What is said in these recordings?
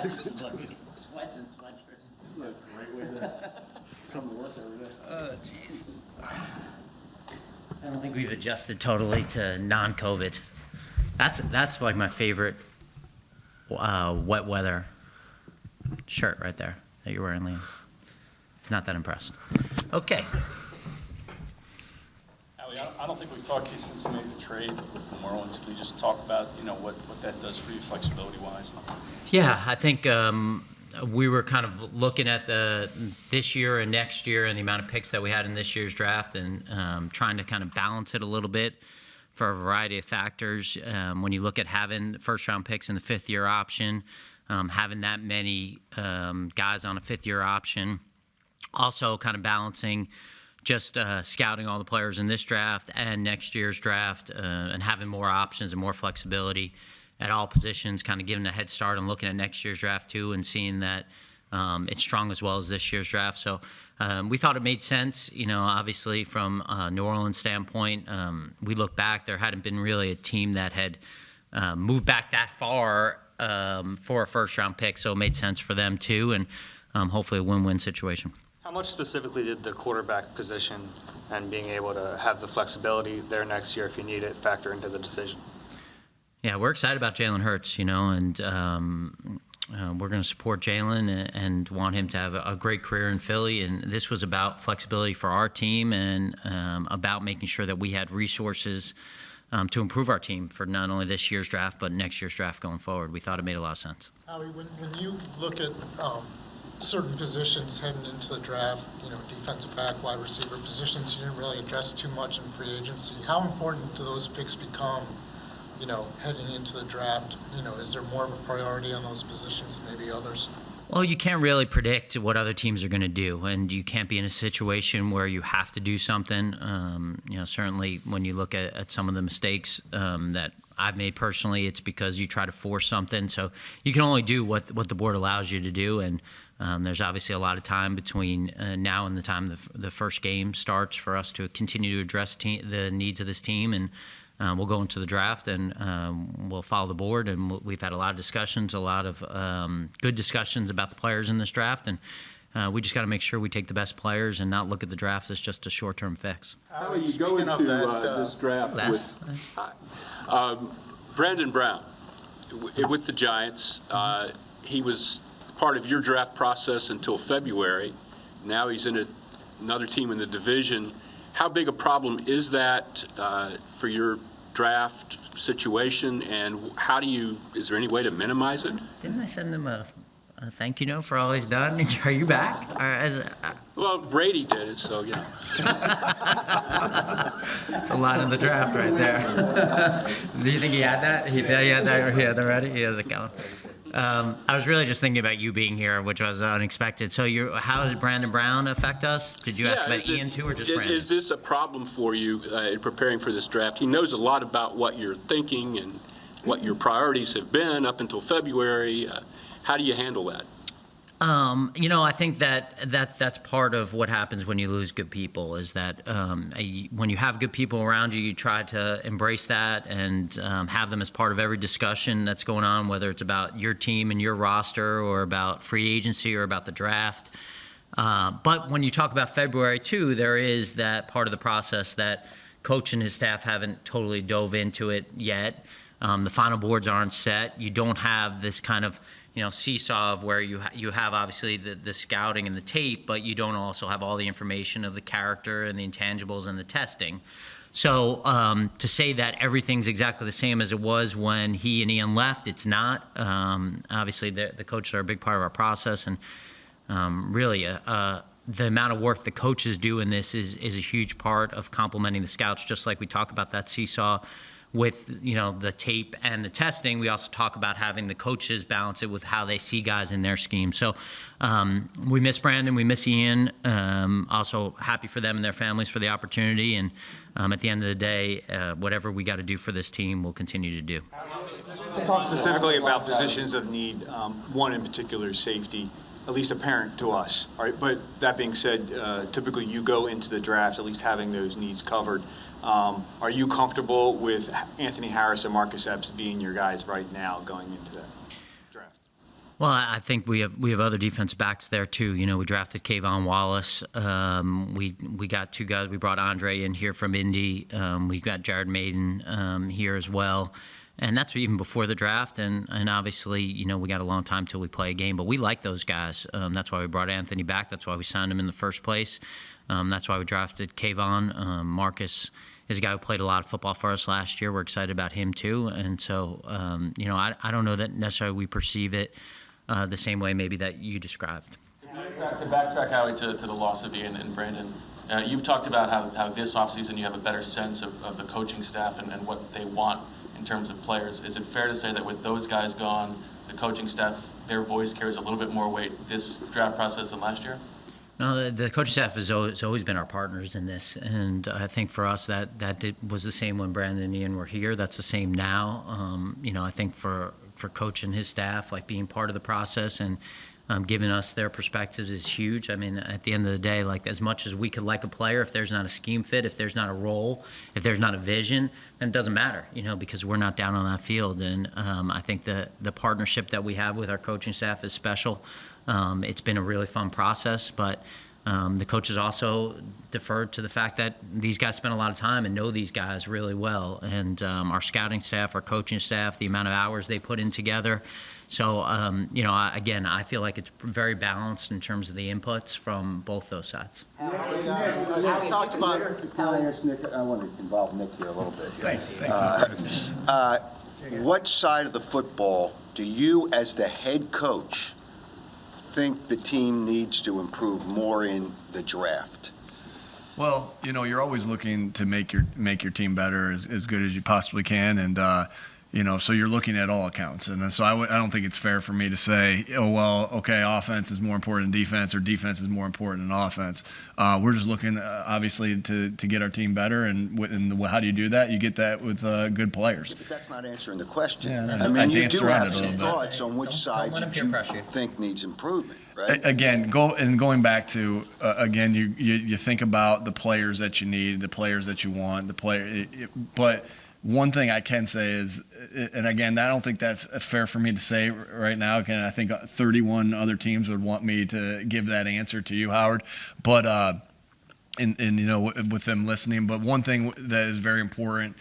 Sweats and sweatshirts. This is a great way to come to work every day. Oh, jeez. I don't think we've adjusted totally to non-COVID. That's like my favorite wet weather shirt right there that you're wearing, Liam. Not that impressed. Okay. Howie, I don't think we've talked to you since you made the trade from Orleans. Can you just talk about, what that does for you flexibility-wise? Yeah, I think we were kind of looking at this year and next year and the amount of picks that we had in this year's draft and trying to kind of balance it a little bit for a variety of factors. When you look at having first-round picks in the fifth-year option, having that many guys on a fifth-year option, also kind of balancing just scouting all the players in this draft and next year's draft and having more options and more flexibility at all positions, kind of giving a head start and looking at next year's draft too and seeing that it's strong as well as this year's draft. So we thought it made sense, obviously from a New Orleans standpoint. We look back, there hadn't been really a team that had moved back that far for a first-round pick, so it made sense for them too, and hopefully a win-win situation. How much specifically did the quarterback position and being able to have the flexibility there next year if you need it factor into the decision? Yeah, we're excited about Jalen Hurts, and we're going to support Jalen and want him to have a great career in Philly. And this was about flexibility for our team and about making sure that we had resources to improve our team for not only this year's draft but next year's draft going forward. We thought it made a lot of sense. Howie, when you look at certain positions heading into the draft, defensive back, wide receiver positions, you didn't really address too much in free agency. How important do those picks become, heading into the draft? Is there more of a priority on those positions than maybe others? Well, you can't really predict what other teams are going to do, and you can't be in a situation where you have to do something. Certainly when you look at some of the mistakes that I've made personally, it's because you try to force something. So you can only do what the board allows you to do, and there's obviously a lot of time between now and the time the first game starts for us to continue to address the needs of this team. And we'll go into the draft and we'll follow the board. And we've had a lot of discussions, a lot of good discussions about the players in this draft. And we just got to make sure we take the best players and not look at the draft as just a short-term fix. How do you go into this draft with Brandon Brown with the Giants? He was part of your draft process until February. Now he's in another team in the division. How big a problem is that for your draft situation, and is there any way to minimize it? Didn't I send him a thank you note for all he's done? Are you back? Well, Brady did it, so It's a line in the draft right there. Do you think he had that? He had that ready? He has it going. I was really just thinking about you being here, which was unexpected. So how did Brandon Brown affect us? Did you ask about Ian too, or just Brandon? Is this a problem for you in preparing for this draft? He knows a lot about what you're thinking and what your priorities have been up until February. How do you handle that? I think that's part of what happens when you lose good people is that when you have good people around you, you try to embrace that and have them as part of every discussion that's going on, whether it's about your team and your roster or about free agency or about the draft. But when you talk about February, too, there is that part of the process that Coach and his staff haven't totally dove into it yet. The final boards aren't set. You don't have this kind of seesaw of where you have obviously the scouting and the tape, but you don't also have all the information of the character and the intangibles and the testing. So to say that everything's exactly the same as it was when he and Ian left, it's not. Obviously, the coaches are a big part of our process, and really the amount of work the coaches do in this is a huge part of complementing the scouts, just like we talk about that seesaw with the tape and the testing. We also talk about having the coaches balance it with how they see guys in their scheme. So we miss Brandon, we miss Ian. Also happy for them and their families for the opportunity. And at the end of the day, whatever we got to do for this team, we'll continue to do. Talk specifically about positions of need. One in particular, safety, at least apparent to us. All right, but that being said, typically you go into the draft at least having those needs covered. Are you comfortable with Anthony Harris and Marcus Epps being your guys right now going into that draft? Well, I think we have other defensive backs there too. You know, we drafted Kayvon Wallace. We got 2 guys. We brought Andre in here from Indy. We got Jared Maiden here as well. And that's even before the draft. And obviously, you know, we got a long time till we play a game. But we like those guys. That's why we brought Anthony back. That's why we signed him in the first place. That's why we drafted Kayvon. Marcus is a guy who played a lot of football for us last year. We're excited about him too. And so, you know, I don't know that necessarily we perceive it the same way maybe that you described. To backtrack, Howie, to the loss of Ian and Brandon, you've talked about how this offseason you have a better sense of the coaching staff and what they want in terms of players. Is it fair to say that with those guys gone, the coaching staff, their voice carries a little bit more weight this draft process than last year? No, the coaching staff has always been our partners in this, and I think for us that was the same when Brandon and Ian were here. That's the same now. You know, I think for Coach and his staff, like being part of the process and giving us their perspectives is huge. I mean, at the end of the day, like as much as we could like a player, if there's not a scheme fit, if there's not a role, if there's not a vision, then it doesn't matter, you know, because we're not down on that field. And I think the partnership that we have with our coaching staff is special. It's been a really fun process, but the coaches also deferred to the fact that these guys spend a lot of time and know these guys really well. And our scouting staff, our coaching staff, the amount of hours they put in together. So, you know, I feel like it's very balanced in terms of the inputs from both those sides. Can I ask Nick? I want to involve Nick here a little bit. Thanks. What side of the football do you, as the head coach, think the team needs to improve more in the draft? Well, you know, you're always looking to make your team better as good as you possibly can, and you know, so you're looking at all accounts. And so I don't think it's fair for me to say, oh well, okay, offense is more important than defense, or defense is more important than offense. We're just looking, obviously, to get our team better, and how do you do that? You get that with good players. But that's not answering the question. Yeah, I mean, you danced do around have it a some little bit. thoughts on which side you think needs improvement, right? Again, going back to again, you think about the players that you need, the players that you want, but one thing I can say is, and again, I don't think that's fair for me to say right now. Again, I think 31 other teams would want me to give that answer to you, Howard. But and you know, with them listening. But one thing that is very important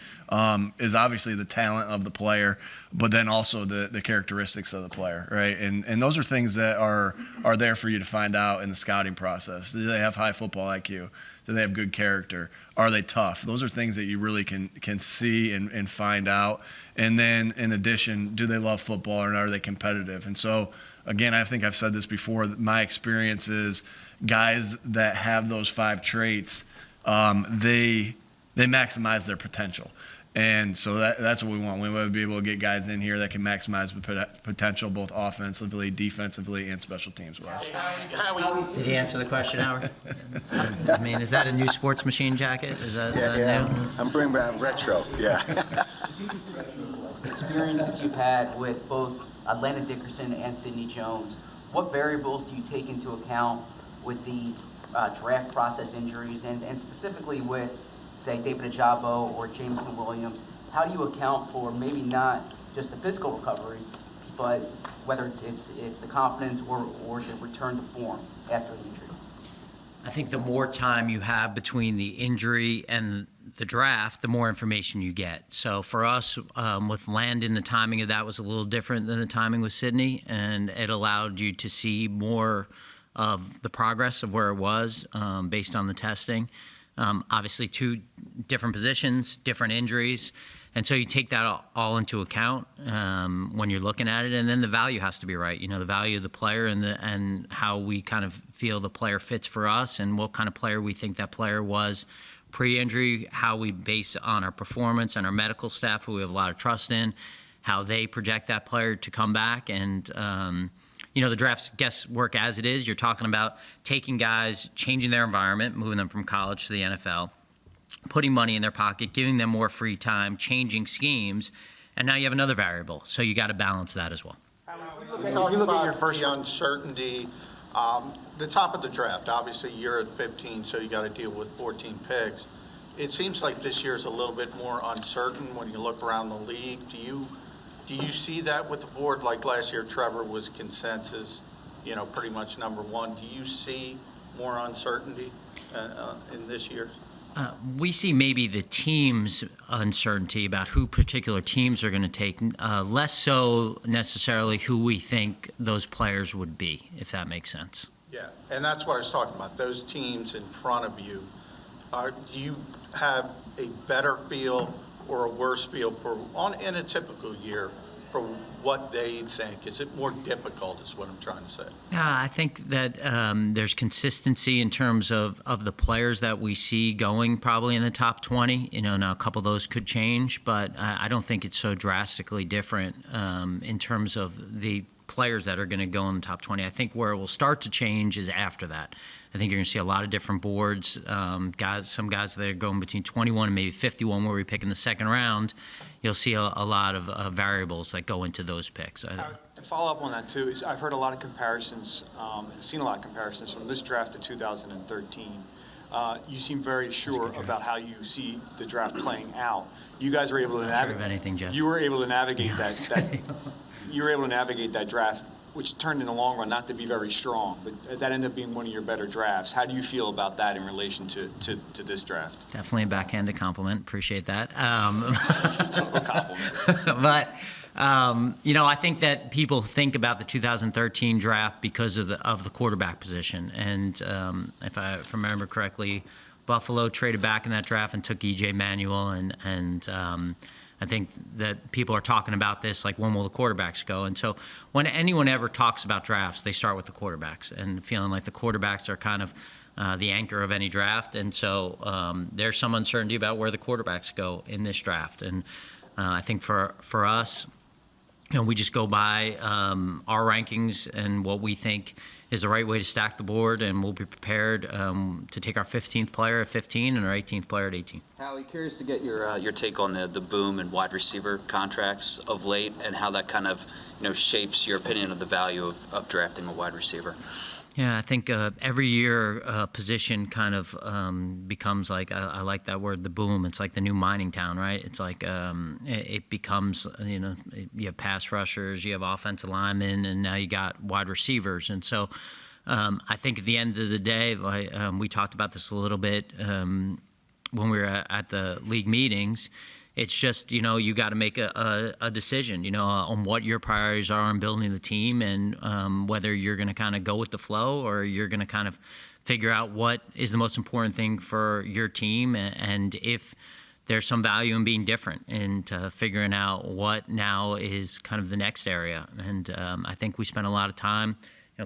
is obviously the talent of the player, but then also the characteristics of the player, right? And those are things that are there for you to find out in the scouting process. Do they have high football IQ? Do they have good character? Are they tough? Those are things that you really can see and find out. And then in addition, do they love football and are they competitive? And so, again, I think I've said this before, my experience is guys that have those 5 traits, they maximize their potential. And so that's what we want. We want to be able to get guys in here that can maximize potential both offensively, defensively, and special teams-wise. Did he answer the question, Howard? I mean, is that a new sports machine jacket? Is that new? I'm bringing back retro, yeah. Experiences you've had with both Atlanta Dickerson and Sidney Jones, what variables do you take into account with these draft process injuries, and specifically with, say, David Ajabo or Jameson Williams? How do you account for maybe not just the physical recovery, but whether it's the confidence or the return to form after the injury? I think the more time you have between the injury and the draft, the more information you get. So for us, with Landon, the timing of that was a little different than the timing with Sidney, and it allowed you to see more of the progress of where it was based on the testing. Obviously, 2 different positions, different injuries, and so you take that all into account when you're looking at it, and then the value has to be right. You know, the value of the player and how we kind of feel the player fits for us, and what kind of player we think that player was pre-injury, how we base on our performance and our medical staff, who we have a lot of trust in, how they project that player to come back. And you know, the draft's guesswork as it is. You're talking about taking guys, changing their environment, moving them from college to the NFL, putting money in their pocket, giving them more free time, changing schemes, and now you have another variable. So you got to balance that as well. If you look at your first uncertainty, the top of the draft, obviously you're at 15, so you got to deal with 14 picks. It seems like this year is a little bit more uncertain when you look around the league. Do Do you see that with the board? Like last year, Trevor was consensus, pretty much number one. Do you see more uncertainty in this year? We see maybe the team's uncertainty about who particular teams are going to take, less so necessarily who we think those players would be, if that makes sense. Yeah, and that's what I was talking about. Those teams in front of you, do you have a better feel or a worse feel in a typical year for what they think? Is it more difficult is what I'm trying to say? Yeah, I think that there's consistency in terms of the players that we see going probably in the top 20. Now a couple of those could change, but I don't think it's so drastically different in terms of the players that are going to go in the top 20. I think where it will start to change is after that. I think you're going to see a lot of different boards, some guys that are going between 21 and maybe 51 where we pick in the second round. You'll see a lot of variables that go into those picks. To follow up on that too, is I've heard a lot of comparisons and seen a lot of comparisons from this draft to 2013. You seem very sure about how you see the draft playing out. You guys were able to navigate. Jeff. You were able to navigate you were able to navigate that draft, which turned in the long run not to be very strong, but that ended up being one of your better drafts. How do you feel about that in relation to this draft? Definitely a backhanded compliment. Appreciate that. It's a total compliment. But I think that people think about the 2013 draft because of the quarterback position, and if I remember correctly, Buffalo traded back in that draft and took E.J. Manuel, and I think that people are talking about this like, when will the quarterbacks go? And so when anyone ever talks about drafts, they start with the quarterbacks and feeling like the quarterbacks are kind of the anchor of any draft. And so there's some uncertainty about where the quarterbacks go in this draft. And I think for us, we just go by our rankings and what we think is the right way to stack the board, and we'll be prepared to take our 15th player at 15 and our 18th player at 18. Howie, curious to get your take on the boom and wide receiver contracts of late and how that kind of shapes your opinion of the value of drafting a wide receiver. Yeah, I think every year position kind of becomes like, I like that word, the boom. It's like the new mining town, right? It's like it becomes, you have pass rushers, you have offensive linemen, and now you got wide receivers. And so I think at the end of the day, we talked about this a little bit when we were at the league meetings. It's just, you got to make a decision, on what your priorities are in building the team, and whether you're going to kind of go with the flow or you're going to kind of figure out what is the most important thing for your team, and if there's some value in being different and figuring out what now is kind of the next area. And I think we spent a lot of time,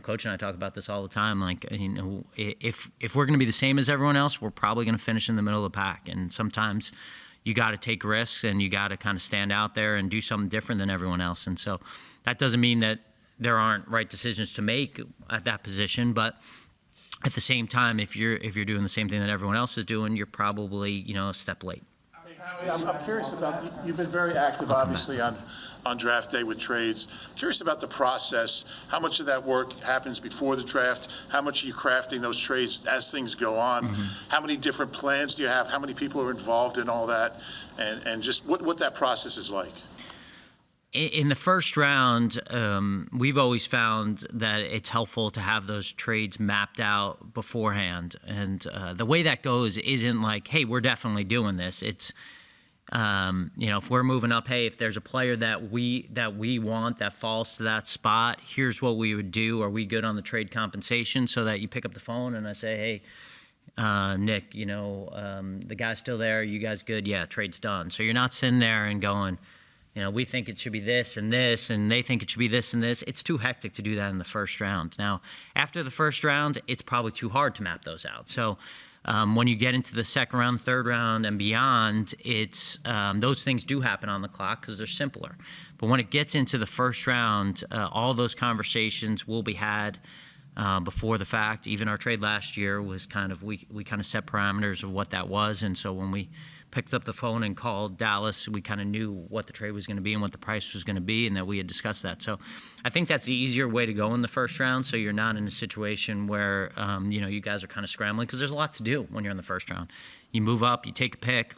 Coach and I talk about this all the time, like, if we're going to be the same as everyone else, we're probably going to finish in the middle of the pack. And sometimes you got to take risks and you got to kind of stand out there and do something different than everyone else. And so that doesn't mean that there aren't right decisions to make at that position, but at the same time, if you're doing the same thing that everyone else is doing, you're probably, a step late. Howie, I'm curious about, you've been very active, obviously, on draft day with trades. Curious about the process. How much of that work happens before the draft? How much are you crafting those trades as things go on? Mm-hmm. How many different plans do you have? How many people are involved in all that? And just what that process is like? In the first round, we've always found that it's helpful to have those trades mapped out beforehand. And the way that goes isn't like, hey, we're definitely doing this. It's, if we're moving up, hey, if there's a player that we want that falls to that spot, here's what we would do. Are we good on the trade compensation? So that you pick up the phone and I say, hey, Nick, the guy's still there. You guys good? Yeah, trade's done. So you're not sitting there and going, we think it should be this, and they think it should be this and this. It's too hectic to do that in the first round. Now, after the first round, it's probably too hard to map those out. So when you get into the second round, third round, and beyond, it's those things do happen on the clock because they're simpler. But when it gets into the first round, all those conversations will be had before the fact. Even our trade last year was kind of, we kind of set parameters of what that was. And so when we picked up the phone and called Dallas, we kind of knew what the trade was going to be and what the price was going to be, and that we had discussed that. So I think that's the easier way to go in the first round, so you're not in a situation where, you guys are kind of scrambling, because there's a lot to do when you're in the first round. You move up, you take a pick,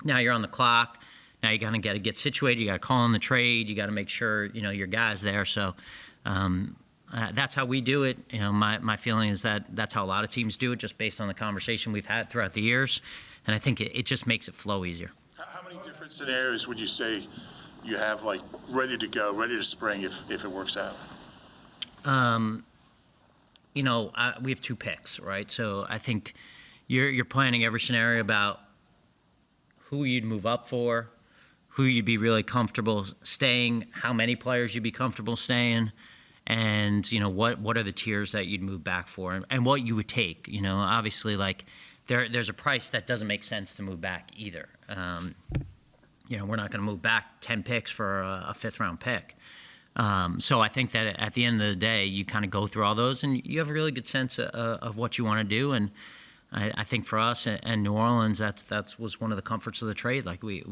now you're on the clock. Now you got to get situated. You got to call in the trade. You got to make sure your guy's there. So that's how we do it. My feeling is that that's how a lot of teams do it, just based on the conversation we've had throughout the years. And I think it just makes it flow easier. How many different scenarios would you say you have, like, ready to go, ready to spring if it works out? We have 2 picks, right? So I think you're planning every scenario about who you'd move up for, who you'd be really comfortable staying, how many players you'd be comfortable staying, and what are the tiers that you'd move back for, and what you would take. Obviously, like there's a price that doesn't make sense to move back either. We're not going to move back 10 picks for a 5th round pick. So I think that at the end of the day, you kind of go through all those and you have a really good sense of what you want to do. And I think for us and New Orleans, that was one of the comforts of the trade. Like we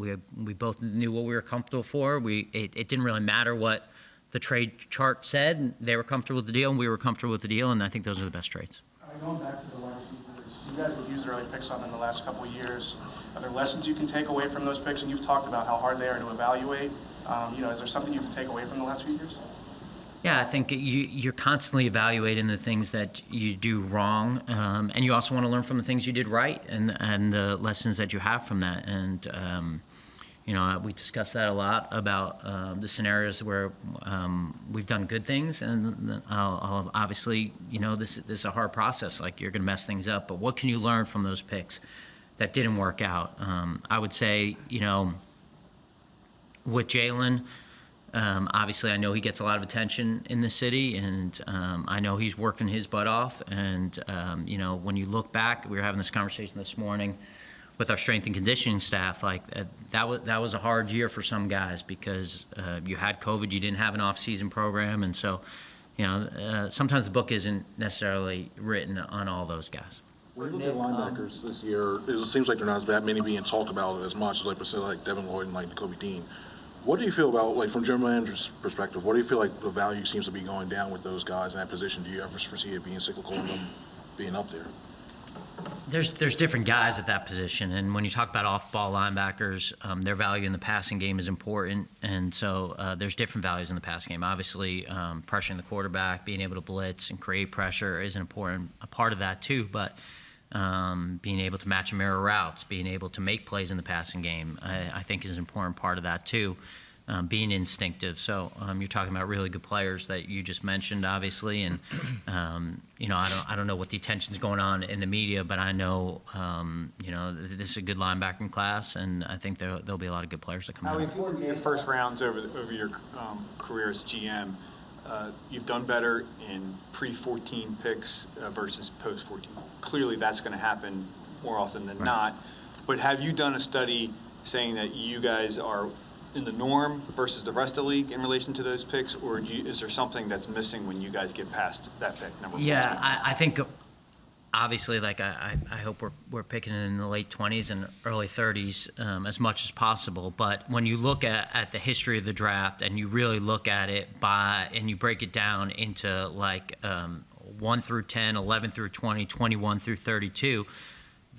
both knew what we were comfortable for. It didn't really matter what the trade chart said. They were comfortable with the deal and we were comfortable with the deal. And I think those are the best trades. Going back to the wide receivers, you guys have used early picks on them the last couple of years. Are there lessons you can take away from those picks? And you've talked about how hard they are to evaluate. Is there something you can take away from the last few years? Yeah, I think you're constantly evaluating the things that you do wrong, and you also want to learn from the things you did right and the lessons that you have from that. And we discussed that a lot about the scenarios where we've done good things, and I'll obviously, this is a hard process. Like you're going to mess things up, but what can you learn from those picks that didn't work out? I would say, with Jalen. Obviously, I know he gets a lot of attention in the city, and I know he's working his butt off. And, when you look back, we were having this conversation this morning with our strength and conditioning staff. Like that was a hard year for some guys because you had COVID, you didn't have an off-season program. And so, sometimes the book isn't necessarily written on all those guys. When you look at linebackers this year, it seems like they're not that many being talked about as much as like Devin Lloyd and like Kobe Dean. What do you feel about, like, from general manager's perspective, what do you feel like the value seems to be going down with those guys in that position? Do you ever foresee it being cyclical and them being up there? There's different guys at that position, and when you talk about off-ball linebackers, their value in the passing game is important, and so there's different values in the passing game. Obviously, pressuring the quarterback, being able to blitz and create pressure is a part of that too, but being able to match and mirror routes, being able to make plays in the passing game, I think is an important part of that too. Being instinctive. So you're talking about really good players that you just mentioned, obviously, and I don't know what the attention's going on in the media, but I know this is a good linebacking class, and I think there'll be a lot of good players that come out. If you look at your first rounds over your career as GM, you've done better in pre-14 picks versus post-14. Clearly, that's going to happen more often than not. But have you done a study saying that you guys are in the norm versus the rest of the league in relation to those picks, or is there something that's missing when you guys get past that pick, number 14? Yeah, I think obviously, like I hope we're picking in the late 20s and early 30s as much as possible. But when you look at the history of the draft and you really look at it and you break it down into like 1 through 10, 11 through 20, 21 through 32,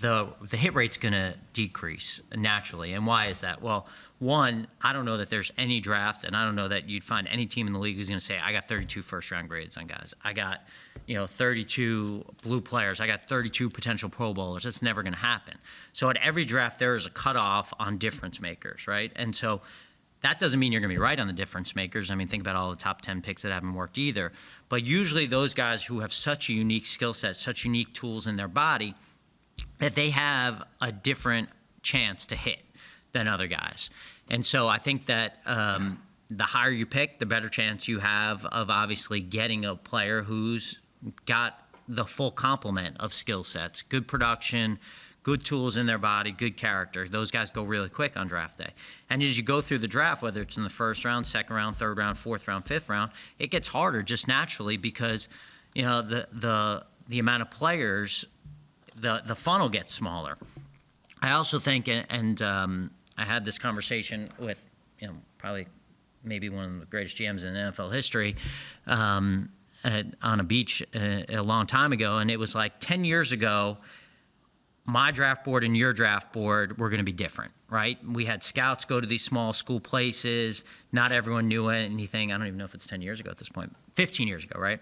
the hit rate's going to decrease naturally. And why is that? Well, one, I don't know that there's any draft, and I don't know that you'd find any team in the league who's going to say, I got 32 first-round grades on guys. I got 32 blue players. I got 32 potential Pro Bowlers. That's never going to happen. So at every draft, there is a cutoff on difference makers, right? And so that doesn't mean you're going to be right on the difference makers. I mean, think about all the top 10 picks that haven't worked either. But usually those guys who have such a unique skill set, such unique tools in their body, that they have a different chance to hit than other guys. And so I think that the higher you pick, the better chance you have of obviously getting a player who's got the full complement of skill sets, good production, good tools in their body, good character. Those guys go really quick on draft day. And as you go through the draft, whether it's in the first round, second round, third round, fourth round, fifth round, it gets harder just naturally because the amount of players, the funnel gets smaller. I also think, and I had this conversation with, probably maybe one of the greatest GMs in NFL history on a beach a long time ago, and it was like 10 years ago, my draft board and your draft board were going to be different, right? We had scouts go to these small school places. Not everyone knew anything. I don't even know if it's 10 years ago at this point, 15 years ago, right?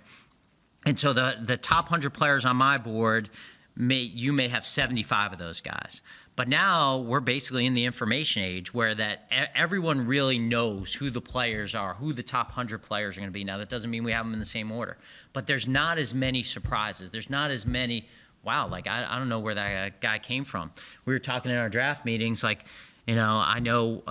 And so the top 100 players on my board, you may have 75 of those guys. But now we're basically in the information age where that everyone really knows who the players are, who the top 100 players are going to be. Now, that doesn't mean we have them in the same order. But there's not as many surprises. There's not as many, wow, like I don't know where that guy came from. We were talking in our draft meetings, like, I know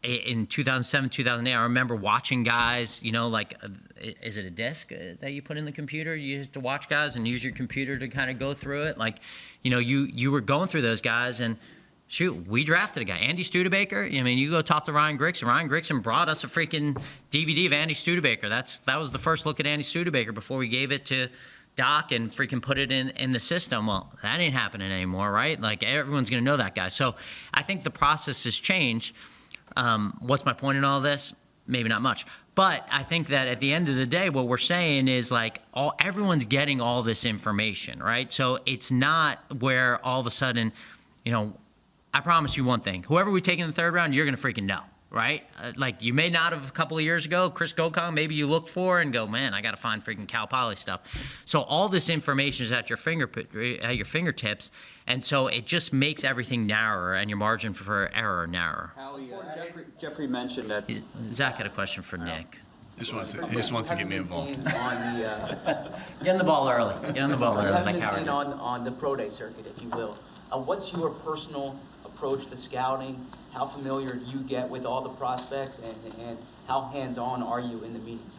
in 2007, 2008, I remember watching guys, is it a disc that you put in the computer? You used to watch guys and use your computer to kind of go through it. Like, you were going through those guys, and shoot, we drafted a guy, Andy Studebaker. I mean, you go talk to Ryan Grigson. Ryan Grigson brought us a freaking DVD of Andy Studebaker. That was the first look at Andy Studebaker before we gave it to Doc and freaking put it in the system. Well, that ain't happening anymore, right? Like, everyone's going to know that guy. So I think the process has changed. What's my point in all this? Maybe not much. But I think that at the end of the day, what we're saying is like everyone's getting all this information, right? So it's not where all of a sudden, I promise you one thing. Whoever we take in the third round, you're going to freaking know, right? Like, you may not have a couple of years ago, Chris Gokong, maybe you looked for and go, man, I got to find freaking Cal Poly stuff. So all this information is at your fingertips, and so it just makes everything narrower and your margin for error narrower. Howie, Jeffrey mentioned that. Zach had a question for Nick. He just wants to get me involved. Get on the ball early. Get on the ball early. You haven't been seen on the pro day circuit, if you will. What's your personal approach to scouting? How familiar do you get with all the prospects, and how hands-on are you in the meetings?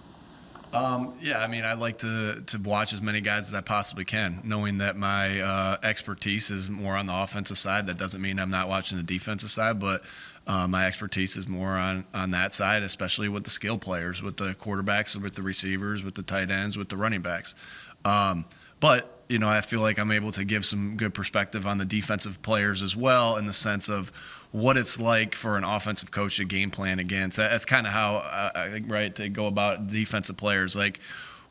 Yeah, I mean, I like to watch as many guys as I possibly can, knowing that my expertise is more on the offensive side. That doesn't mean I'm not watching the defensive side, but my expertise is more on that side, especially with the skill players, with the quarterbacks, with the receivers, with the tight ends, with the running backs. But I feel like I'm able to give some good perspective on the defensive players as well, in the sense of what it's like for an offensive coach to game plan against. That's kind of how, right, they go about defensive players. Like,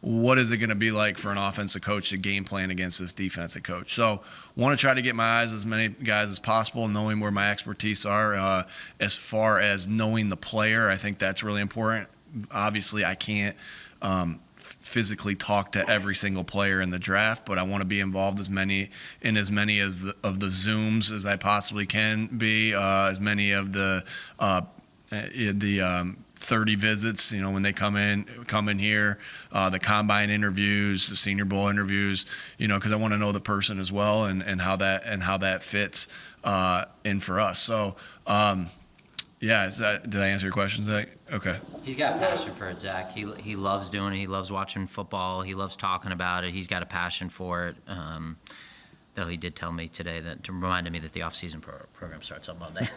what is it going to be like for an offensive coach to game plan against this defensive coach? So want to try to get my eyes as many guys as possible, knowing where my expertise are. As far as knowing the player, I think that's really important. Obviously, I can't physically talk to every single player in the draft, but I want to be involved as many of the Zooms as I possibly can be, as many of the 30 visits, when they come in here, the combine interviews, the Senior Bowl interviews, because I want to know the person as well, and how that fits in for us. So, yeah, did I answer your question, Zach? Okay. He's got a passion for it, Zach. He loves doing it. He loves watching football. He loves talking about it. He's got a passion for it. Though he did tell me today to remind me that the off-season program starts on Monday.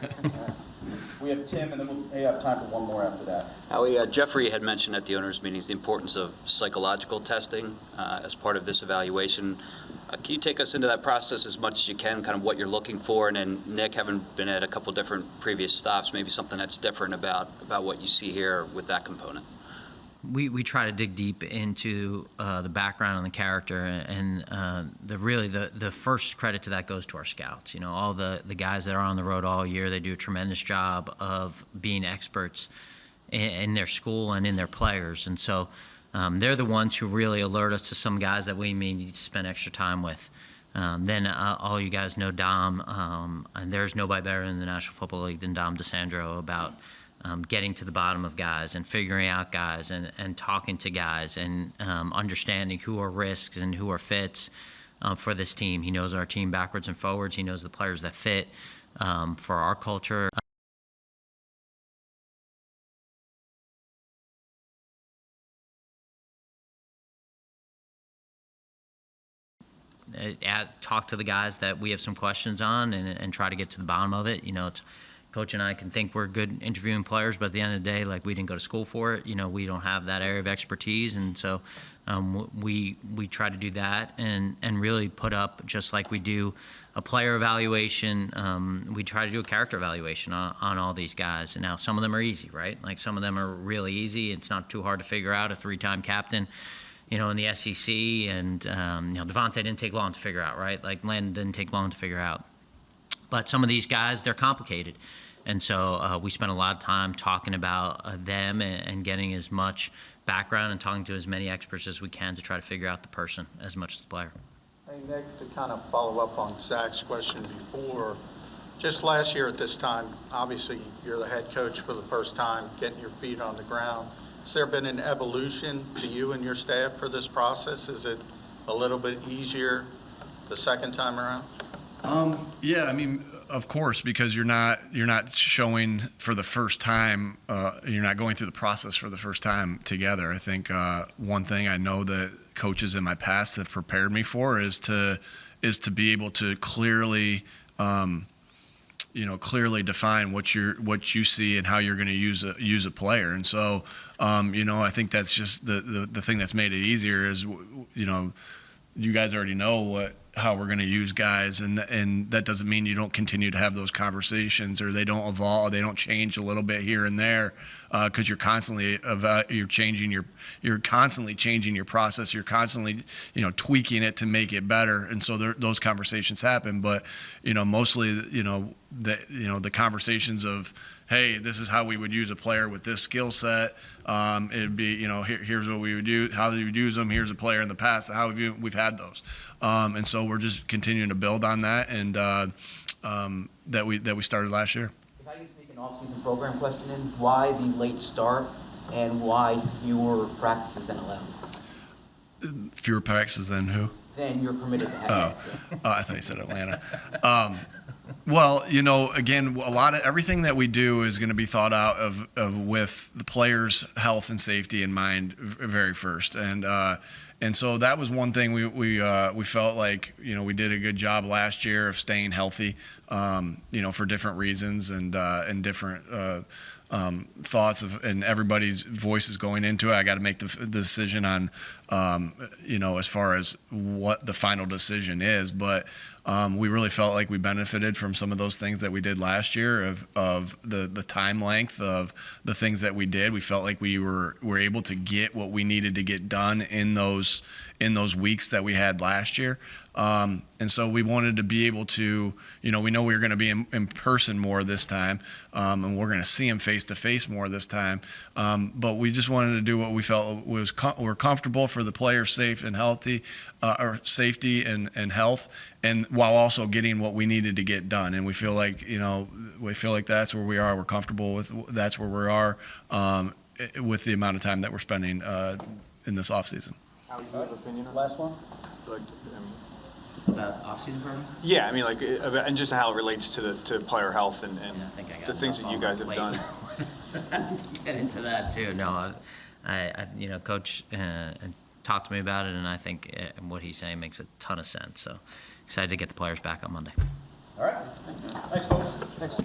We have Tim, and then we may have time for one more after that. Howie, Jeffrey had mentioned at the owners' meetings the importance of psychological testing as part of this evaluation. Can you take us into that process as much as you can, kind of what you're looking for? And then, Nick, having been at a couple different previous stops, maybe something that's different about what you see here with that component. We try to dig deep into the background and the character, and the first credit to that goes to our scouts. All the guys that are on the road all year, they do a tremendous job of being experts in their school and in their players, and so they're the ones who really alert us to some guys that we may need to spend extra time with. Then all you guys know Dom, and there's nobody better in the National Football League than Dom DeSandro about getting to the bottom of guys and figuring out guys and talking to guys and understanding who are risks and who are fits for this team. He knows our team backwards and forwards. He knows the players that fit for our culture. Talk to the guys that we have some questions on and try to get to the bottom of it. It's Coach and I can think we're good interviewing players, but at the end of the day, like, we didn't go to school for it. We don't have that area of expertise, and so we try to do that and really put up, just like we do a player evaluation, we try to do a character evaluation on all these guys. And now some of them are easy, right? Like, some of them are really easy. It's not too hard to figure out. A 3-time captain, in the SEC, and Devontae didn't take long to figure out, right? Like Landon didn't take long to figure out. But some of these guys, they're complicated. And so we spent a lot of time talking about them and getting as much background and talking to as many experts as we can to try to figure out the person as much as the player. Hey, Nick, to kind of follow up on Zach's question before, just last year at this time, obviously you're the head coach for the first time, getting your feet on the ground. Has there been an evolution to you and your staff for this process? Is it a little bit easier the second time around? Yeah, I mean, of course, because you're not showing for the first time. You're not going through the process for the first time together. I think one thing I know that coaches in my past have prepared me for is to be able to clearly, clearly define what you see and how you're going to use a player. And so, I think that's just the thing that's made it easier is, you guys already know how we're going to use guys, and that doesn't mean you don't continue to have those conversations or they don't evolve, they don't change a little bit here and there, because you're constantly changing your process, you're constantly tweaking it to make it better, and so those conversations happen. But mostly the conversations of, hey, this is how we would use a player with this skill set. It'd be, here's what we would do, how we would use them. Here's a player in the past, how we've had those. And so we're just continuing to build on that, and that we started last year. If I can sneak an off-season program question in, why the late start and why fewer practices than allowed? Fewer practices than who? Than you're permitted to have. I thought you said Atlanta. Well, again, everything that we do is going to be thought out of with the players' health and safety in mind very first, and so that was one thing we felt like we did a good job last year of staying healthy, for different reasons and different thoughts and everybody's voices going into it. I got to make the decision on as far as what the final decision is, but we really felt like we benefited from some of those things that we did last year of the time length of the things that we did. We felt like we were able to get what we needed to get done in those weeks that we had last year. And so we wanted to be able to, we know we were going to be in person more this time, and we're going to see them face to face more this time. But we just wanted to do what we felt were comfortable for the players' safe and healthy, or safety and health, and while also getting what we needed to get done. And we feel like, that's where we are. We're comfortable with that's where we are with the amount of time that we're spending in this off season. How do you have an opinion on last one? About off-season program? Yeah, and just how it relates to player health and the things that you guys have done. Get into that too. No, I Coach talked to me about it, and I think what he's saying makes a ton of sense. So excited to get the players back on Monday. All right. Thanks, folks. Thanks.